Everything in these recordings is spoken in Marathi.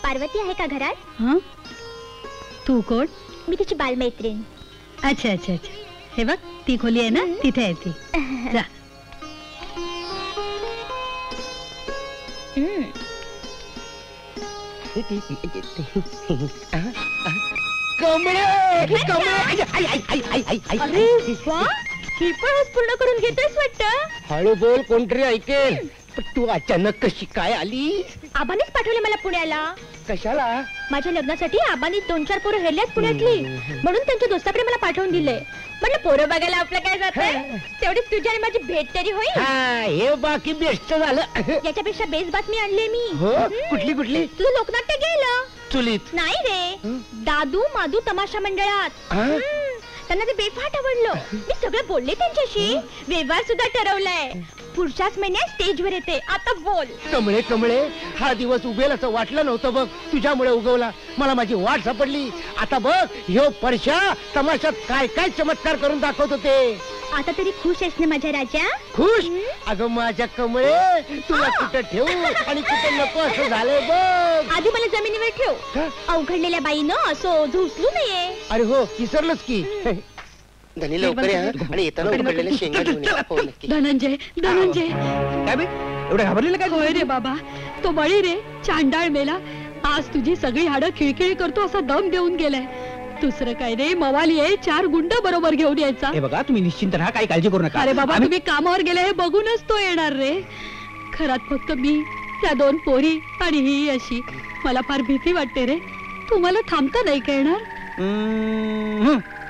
पार्वती आहे का घरात? हं? तू कोण? मी तिची बालमैत्रीण. अच्छा अच्छा अच्छा. हे बघ ती खोली आहे ना, तिथे आहे ती. जा. ही पण पूर्ण करून घेतोयस वाटतं. हळू बोल, कोणतरी ऐकेल. पण तू अचानक कशी काय आली? आबानेच पाठवले मला पुण्याला. कशाला? माझ्या लग्नासाठी आबानी 2-4 पोरं हेरल्याच पुण्यातली, म्हणून त्यांच्या दोस्ताकडे मला पाठवून दिले. म्हटलं पोरं बघायला आपलं काय जातंय, तेवढीच तुझी आणि माझी भेट तरी होईल. हे बाकी बेस्ट झालं. याच्यापेक्षा बेस्ट बातमी आणली मी. हो, कुठली कुठली? तुझं लोकनाट्य गेलं. चुलीत नाही रे, दादू मादू तमाशा मंडळात. त्यांना ते बेफाट आवडलं. मी सगळं बोलले त्यांच्याशी, व्यवहार सुद्धा ठरवलाय. पुढच्याच महिन्यात स्टेजवर येते. आता बोल. कमळे कमळे, हा दिवस उगेल असं वाटलं नव्हतं बघ, तुझ्यामुळे उगवला. मला माझी वाट सापडली. आता बघ, ह्यो परशा तमाशात काय काय चमत्कार करून दाखवत होते. आता तरी खुश आहेस ना माझ्या राजा? खुश? अगं माझ्या कमळे, तुला कुठं ठेवू आणि कुठं नको असं झालंय बघ. आधी मला जमिनीवर ठेव. अवघडलेल्या बाईनं असं झोसलू नये. अरे हो, विसरलंच की. धनी लवकर या आणि येताना उकडलेल्या शेंगा घेऊन या. हो, नक्की. धनंजय धनंजय. काय बे, एवढं घाबरलेलं काय? होय रे बाबा, तो बळी रे, चांडाळ मेला. आज तुझी सगळी हाडं खिळखिळी करतो असा दम देऊन गेलाय. दुसरं काय रे, मवाली आहे, 4 गुंड बरोबर घेऊन यायचा. हे बघा, तुम्ही निश्चिंत राहा, काही काळजी करू नका. अरे बाबा, तुम्ही कामावर गेले हे बघूनच तो येणार रे. घरात फक्त मी, त्या 2 पोरी आणि ही अशी. मला फार भीती वाटते रे. तुम्हाला थांबता नाही का येणार?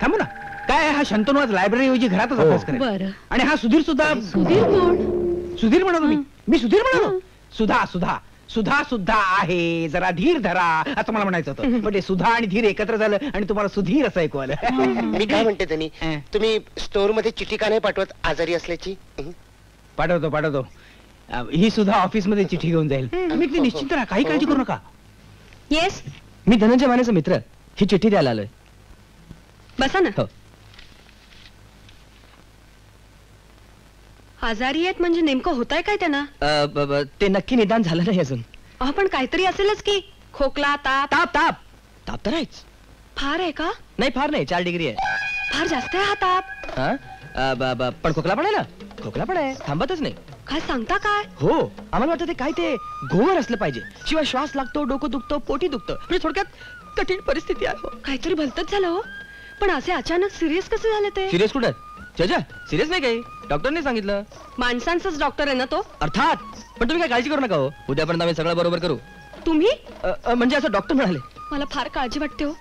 थांबू ना. काय हा शंतनू आज लायब्ररी ऐवजी घरातच अभ्यास करेल. बरं. आणि हा सुधीर सुद्धा. सुधीर कोण? सुधीर म्हणालो मी सुधीर म्हणालो. सुधा सुधा सुधा सुद्धा आहे, जरा धीर धरा असं मला म्हणायचं होतं. पण ते सुधा आणि धीर एकत्र झालं आणि तुम्हाला सुधीर असं ऐकू आलं. मी काय म्हणते धनी, तुम्ही स्टोअर मध्ये चिठी का नाही पाठवत आजारी असल्याची? पाठवतो पाठवतो. ही सुद्धा ऑफिस मध्ये चिठी घेऊन जाईल. तुम्ही निश्चिंत राहा, काही काळजी करू नका. येस, मी धनंजय मानेचा मित्र, ही चिठ्ठी द्यायला आलोय. बसा ना. हो. आजारी आहेत म्हणजे नेमकं होतंय काय त्यांना? ते नक्की निदान झालं नाही अजून. पण काहीतरी असेलच की. खोकला, ताप. ताप ताप ताप तर आहेच. फार आहे का? नाही, फार नाही, 4 डिग्री आहे. फार जास्त आहे हा ताप. पण खोकला पण आहे ना. खोकला पण आहे, थांबतच नाही. काय सांगता काय? हो, आम्हाला वाटतं ते काय ते घोर असलं पाहिजे, शिवाय श्वास लागतो, डोकं दुखतं, पोटी दुखतं. म्हणजे थोडक्यात कठीण परिस्थिती आहे. काहीतरी भलतच झालं हो. पण असे अचानक सिरियस कसे झाले ते? सिरियस कुठं? जजा, सिरियस नाही काही, डॉक्टरने सांगितलं. माणसांचाच डॉक्टर आहे ना तो? अर्थात. पण तुम्ही काय काळजी करू नका हो, उद्यापर्यंत आम्ही सगळं बरोबर करू. तुम्ही? म्हणजे असं डॉक्टर म्हणाले. मला फार काळजी वाटते हो.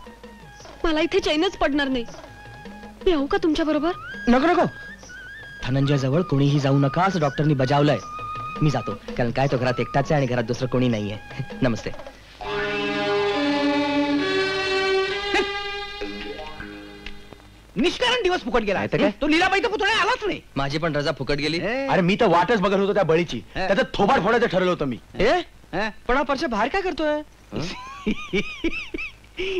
मला इथे चैनच पडणार नाही. मी येऊ का तुमच्या बरोबर? नको नको, धनंजय जवळ कोणीही जाऊ नका असं डॉक्टरनी बजावलंय. मी जातो, कारण काय तो घरात एकटाच आहे आणि घरात दुसरं कोणी नाहीये. नमस्ते. निष्कारण दिवस फुकट गेला. तो लीलाबाईचा पुतळा आलाच नाही. माझी पण रजा फुकट गेली. अरे मी तर वाटच बघत होतो त्या बळीची. त्याचं थोबाड फोडायचं ठरवलं होतं मी. पण हा परशा बाहेर काय करतोय?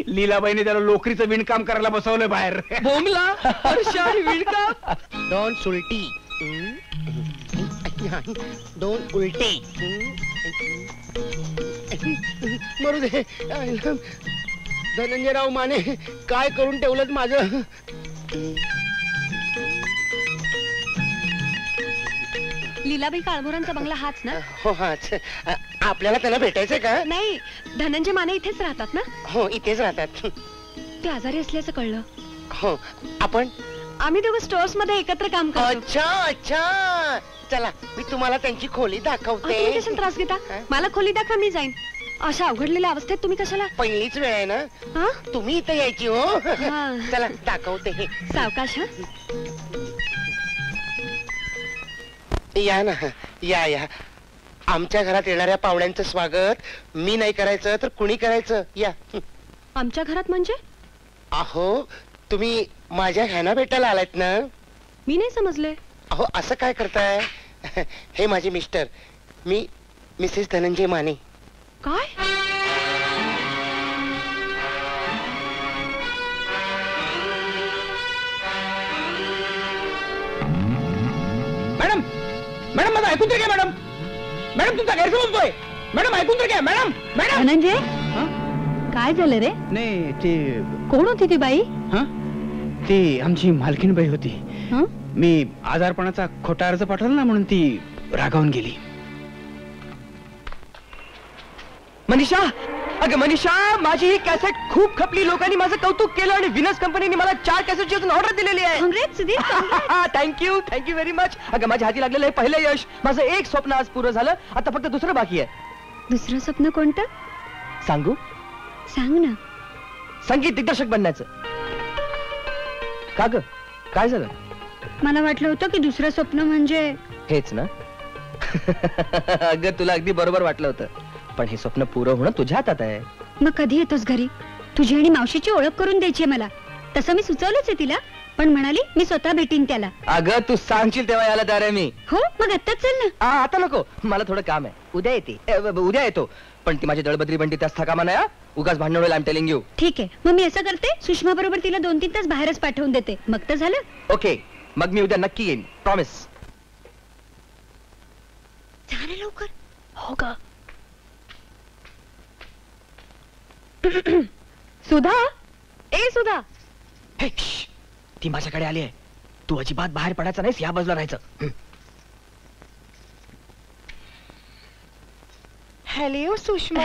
लीलाबाईने त्याला लोकरीचं विणकाम करायला बसवलंय बाहेर. बोंबला परशा विणकाम. दोन सुलटी, 2 उलटी. मरू दे. धनंजयराव माने, काय करून ठेवलं माझं. लीलाबाई काळभोरांचा बंगला हाच ना? हो हाच. आपल्याला त्याला भेटायचंय का? नाही, धनंजय माने इथेच राहतात ना? हो, इथेच राहतात. ते आजारी असल्याचं कळलं. हो, आपण आम्ही दोघं स्टोअर्स मध्ये एकत्र काम करतो. अच्छा अच्छा, चला मी तुम्हाला त्यांची खोली दाखवते. तुम्ही कशाला त्रास घेता? मला खोली दाखवा, मी जाईन. अशा अवघडलेल्या अवस्थेत तुम्ही कशाला? पहिलीच वेळ आहे ना, तुम्ही इथे यायची. हो, चला दाखवते. सावकाश. या ना, या या. आमच्या घरात येणाऱ्या पाहुण्यांचं स्वागत मी नाही करायचं तर कुणी करायचं? या. आमच्या घरात म्हणजे? अहो, तुम्ही माझ्या ह्याना भेटायला आलात ना? मी नाही समजले. अहो, असं काय करताय? हे माझे मिस्टर, मी मिसेस धनंजय माने. काय? मॅडम, मॅडम माझं ऐकून तरी घ्या मॅडम. मॅडम तुमचा गैरसमज होतोय. मॅडम ऐकून तर घ्या. Madam madam. धनंजय काय झालं रे? नाही ते कोण होती ती बाई? ती आमची मालकीणबाई होती. हं? मी आजारपणाचा खोटा अर्ज पाठवला ना म्हणून ती रागावून गेली. मनीषा, अगं मनीषा, माझी ही कॅसेट खूप खपली. लोकांनी माझं कौतुक केलं आणि विनस कंपनीने मला 4 कॅसेटची अजून ऑर्डर दिलेली आहे. Congress Sudhir. Thank you very much. अगं माझ्या हाती लागलेलं हे पहिलं यश. माझं एक स्वप्न आज पूर्ण झालं. आता फक्त दुसरं बाकी आहे. दुसरं स्वप्न कोणतं? सांगू? सांग ना. संगीत दिग्दर्शक बनण्याचं. का ग, काय झालं? मला वाटलं होतं की दुसरं स्वप्न म्हणजे हेच ना. अगं तुला अगदी बरोबर वाटलं होतं, पण हे स्वप्न पुरं होणं तुझ्या हातात आहे. मग कधी येतोस घरी? तुझी आणि मावशीची ओळख करून द्यायची मला. तसं मी सुचवलंच आहे तिला, पण म्हणाली मी स्वतः भेटीन त्याला. अगं तू सांगशील तेव्हा यायला तयार आहे मी. हो मग आत्ताच चल ना. आता नको, मला थोडं काम आहे. उद्या येते. उद्या येतो, पण ती माझी दळबद्री बनती त्याच कामा नाही. उगाच भांडण होईल. I am telling you. ठीक आहे, मग मी असं करते, सुषमा बरोबर तिला 2-3 तास बाहेरच पाठवून देते. मग तर झालं. ओके, मग मी उद्या नक्की येईन. प्रॉमिस. झालं लवकर. हो ग. सुधा, ए सुधा. हे, श्श, ती माझ्याकडे आली आहे. तू अजिबात बाहेर पडायचं नाहीस, या बाजूला राहायचं. हॅलो सुषमा.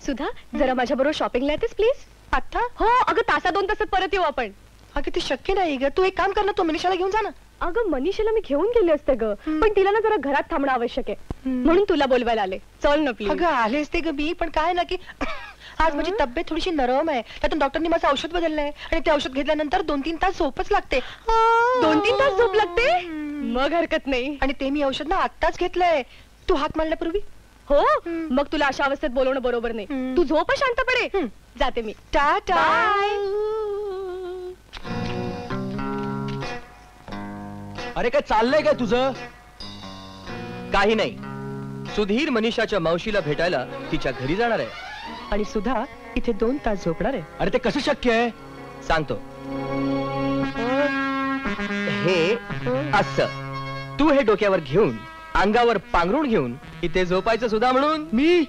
सुधा, जरा माझ्या बरोबर शॉपिंगला येतेस प्लीज? आता? हो अगं, 1-2 तासात परत येऊ आपण. अगं ते शक्य नाही ग. तू एक काम कर ना, तू मनीषाला घेऊन जा ना. अगं मनीषाला मी घेऊन गेले असते ग, पण तिला ना जरा घरात थांबणं आवश्यक आहे, म्हणून तुला बोलवायला आले. चल ना प्लीज. अगं आलेच ते ग बी, पण काय ना की आज माझी तब्येत थोडीशी नरम आहे. त्यातून डॉक्टरनी माझं औषध बदललंय आणि ते औषध घेतल्यानंतर 2-3 तास झोपच लागते. 2-3 तास झोप लागते? मग हरकत नाही. आणि ते मी औषध ना आत्ताच घेतलंय, तू हाक मारल्यापूर्वी. हो, मग तुला अशा अवस्थेत बोलवणं बरोबर नाही. तू झोप शांतपणे. जाते मी. टाटा. अरे काय चाललंय काय तुझं? काही नाही. सुधीर मनीषाच्या मावशीला भेटायला तिच्या घरी जाणार आहे आणि सुधा इथे 2 तास झोपणार आहे. अरे ते कसं शक्य आहे? सांगतो. हे असं तू हे डोक्यावर घेऊन, अंगावर पांघरून घेऊन इथे झोपायचं सुद्धा म्हणून. मी?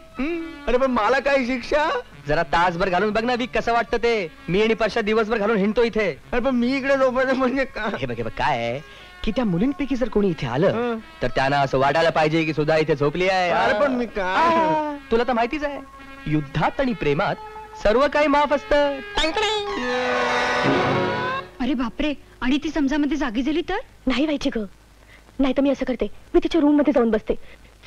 अरे पण मला काय शिक्षा? जरा तासभर घालून बघ ना वीक कसं वाटतं ते. मी आणि परशा दिवसभर घालून हिंडतो इथे. अरे पण मी इकडे झोपायचं म्हणजे का? हे बघ काय आहे की त्या मुलींपैकी जर कोणी इथे आलं तर त्यांना असं वाटायला पाहिजे की सुद्धा इथे झोपली आहे. अरे पण मी काय? तुला तर माहितीच आहे, युद्धात आणि प्रेमात सर्व काही माफ असतं. अरे बापरे, आणि ती समजामध्ये जागी झाली तर? नाही व्हायची ग. नाही तर मी असं करते, मी तिच्या रूम मध्ये जाऊन बसते.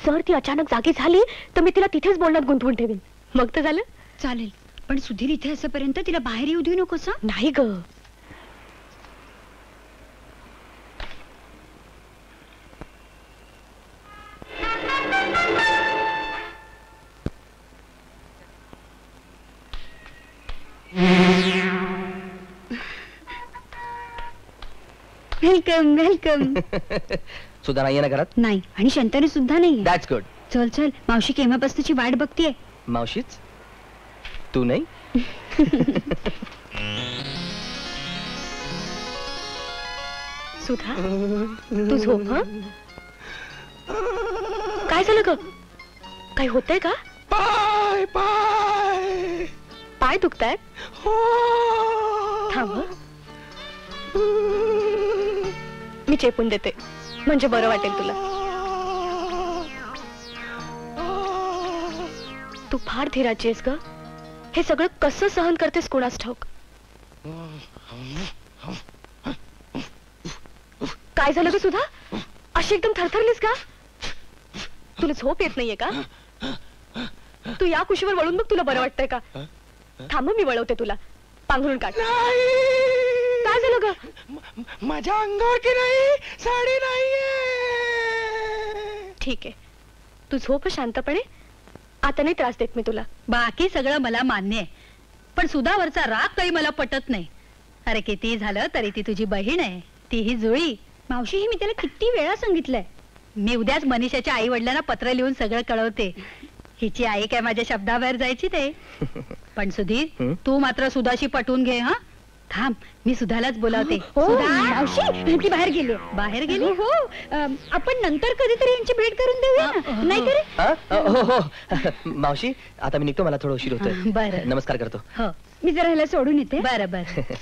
जर ती अचानक जागी झाली तर मी तिला तिथेच बोलण्यात गुंतवून ठेवीन. मग तर झालं. चालेल, पण सुधीर इथे असेपर्यंत तिला बाहेर येऊ देऊ नकोस. नाही ग. Welcome welcome. सुद्धा नाहीये ना घरात? नाही, आणि शंतनू सुद्धा नाही. That's good. चल चल, मावशी केव्हापासूनची वाट बघतीये. मावशीच? तू नाही? सुधा, तू झोप. काय झालं ग? काय होतंय का? पाय पाय पाय दुखतायत? हो. थांब, मी चेपून देते, म्हणजे बरं वाटेल तुला. तू फार धीराची आहेस ग. हे सगळं कसं सहन करतेस कोणास ठाऊक. काय झालं ग सुधा? अशी एकदम थरथरलीस का? तुला झोप येत नाहीये का? तू या कुशीवर वळून बघ, तुला बरं वाटतंय का? थांब, मी वळवते तुला. पांघरून काढ. काय झालं ग? माझ्या अंगावर की नाही साडी नाहीये. ठीक आहे, तू झोप शांतपणे. आता नाही त्रास देत मी तुला. बाकी सगळं मला मान्य आहे, पण सुधावरचा राग काही मला पटत नाही. अरे किती झालं तरी ती तुझी बहीण आहे, तीही जुळी. मावशी, ही मी त्याला किती वेळा सांगितलंय. मी उद्याच मनीषाच्या आई वडिलांना पत्र लिहून सगळं कळवते. हिची आई काय माझ्या शब्दाबाहेर जायची ते. पण सुधीर, तू मात्र सुधाशी पटवून घे. हा, थांब मी सुधालाच बोलावते. हो सुधा, मावशी ती बाहेर गेली. बाहेर गेली. हो आपण नंतर कधीतरी यांची भेट करून देऊया ना, नाही का रे? हा? हो हो मावशी आता मी निघतो, मला थोडं उशीर होतोय. बरं. नमस्कार करतो. हो मी जरा ह्याला सोडून येते. बरं बरं